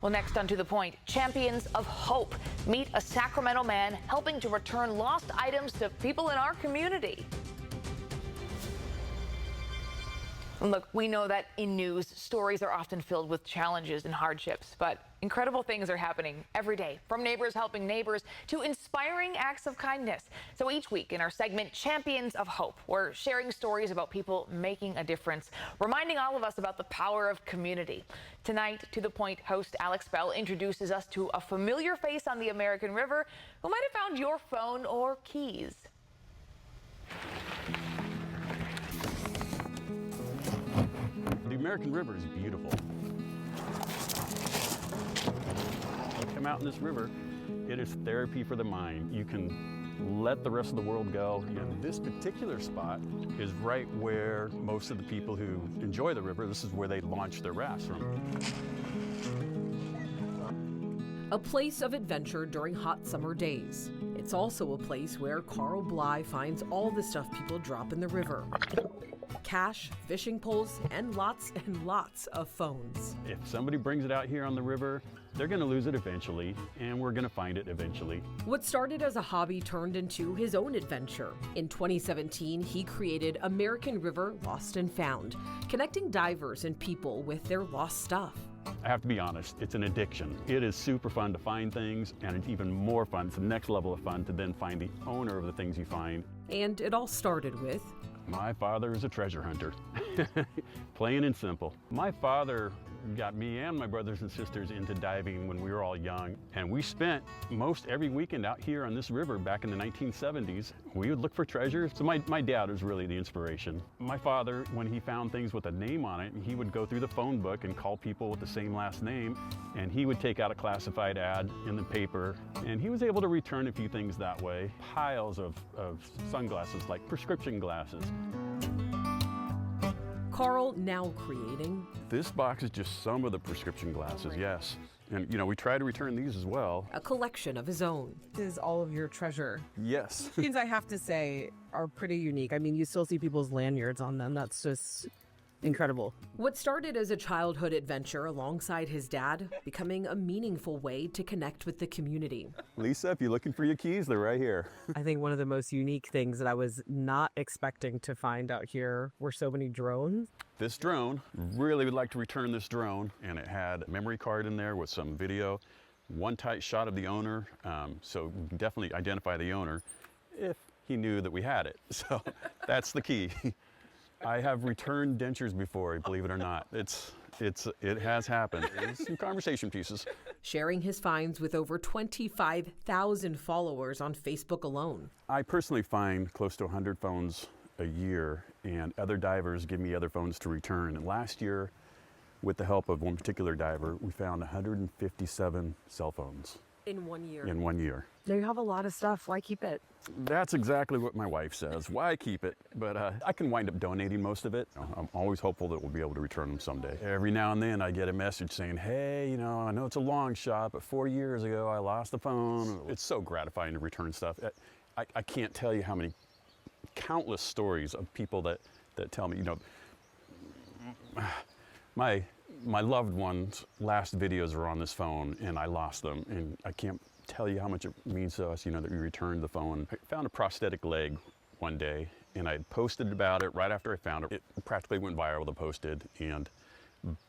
Well, next on To The Point, Champions of Hope meet a Sacramento man helping to return lost items to people in our community. And look, we know that in news, stories are often filled with challenges and hardships, but incredible things are happening every day, from neighbors helping neighbors to inspiring acts of kindness. So each week in our segment, Champions of Hope, we're sharing stories about people making a difference, reminding all of us about the power of community. Tonight, To The Point host Alex Bell introduces us to a familiar face on the American River who might have found your phone or keys. The American River is beautiful. You come out in this river, it is therapy for the mind. You can let the rest of the world go. And this particular spot is right where most of the people who enjoy the river, this is where they launch their rafts from. A place of adventure during hot summer days. It's also a place where Carl Bly finds all the stuff people drop in the river. Cash, fishing poles, and lots of phones. If somebody brings it out here on the river, they're going to lose it eventually, and we're going to find it eventually. What started as a hobby turned into his own adventure. In 2017, he created American River Lost and Found, connecting divers and people with their lost stuff. I have to be honest, it's an addiction. It is super fun to find things, and it's even more fun, it's the next level of fun to then find the owner of the things you find. And it all started with... My father is a treasure hunter, plain and simple. My father got me and my brothers and sisters into diving when we were all young, and we spent most every weekend out here on this river back in the 1970s. We would look for treasures. So my dad was really the inspiration. My father, when he found things with a name on it, he would go through the phone book and call people with the same last name, and he would take out a classified ad in the paper, and he was able to return a few things that way. Piles of sunglasses, like prescription glasses. Carl now creating... This box is just some of the prescription glasses, yes. And, you know, we try to return these as well. A collection of his own. This is all of your treasure. Yes. Things I have to say are pretty unique. I mean, you still see people's lanyards on them. That's just incredible. What started as a childhood adventure alongside his dad, becoming a meaningful way to connect with the community. Lisa, if you're looking for your keys, they're right here. I think one of the most unique things that I was not expecting to find out here were so many drones. This drone, really would like to return this drone, and it had a memory card in there with some video, one tight shot of the owner, so we can definitely identify the owner if he knew that we had it. So that's the key. I have returned dentures before, believe it or not. It has happened. It's some conversation pieces. Sharing his finds with over 25,000 followers on Facebook alone. I personally find close to 100 phones a year, and other divers give me other phones to return. And last year, with the help of one particular diver, we found 157 cell phones. In 1 year. In 1 year. Now you have a lot of stuff. Why keep it? That's exactly what my wife says. Why keep it? But I can wind up donating most of it. I'm always hopeful that we'll be able to return them someday. Every now and then I get a message saying, hey, you know, I know it's a long shot, but 4 years ago I lost the phone. It's so gratifying to return stuff. I can't tell you how many countless stories of people that tell me, you know, my loved ones' last videos are on this phone and I lost them, and I can't tell you how much it means to us, you know, that we returned the phone. I found a prosthetic leg one day and I posted about it right after I found it. It practically went viral, the posted, and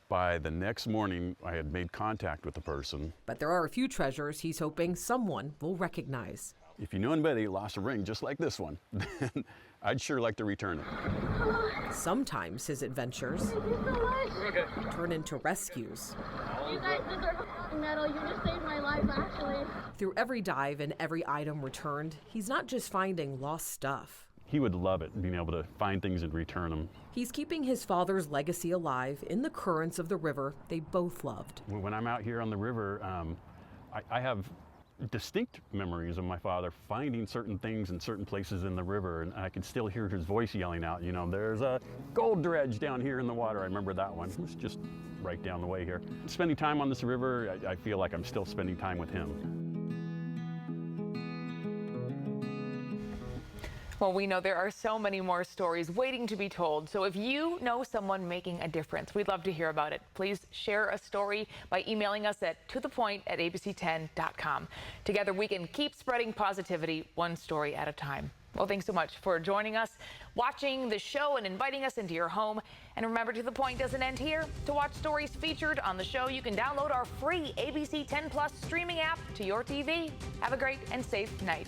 by the next morning I had made contact with the person. But there are a few treasures he's hoping someone will recognize. If you know anybody who lost a ring just like this one, then I'd sure like to return it. Sometimes his adventures turn into rescues. You guys deserve a medal. You just saved my life, actually. Through every dive and every item returned, he's not just finding lost stuff. He would love it, being able to find things and return them. He's keeping his father's legacy alive in the currents of the river they both loved. When I'm out here on the river, I have distinct memories of my father finding certain things in certain places in the river, and I can still hear his voice yelling out, you know, there's a gold dredge down here in the water. I remember that one. It was just right down the way here. Spending time on this river, I feel like I'm still spending time with him. Well, we know there are so many more stories waiting to be told. So if you know someone making a difference, we'd love to hear about it. Please share a story by emailing us at tothepoint@abc10.com. Together, we can keep spreading positivity one story at a time. Well, thanks so much for joining us, watching the show, and inviting us into your home. And remember, To The Point doesn't end here. To watch stories featured on the show, you can download our free ABC 10 Plus streaming app to your TV. Have a great and safe night.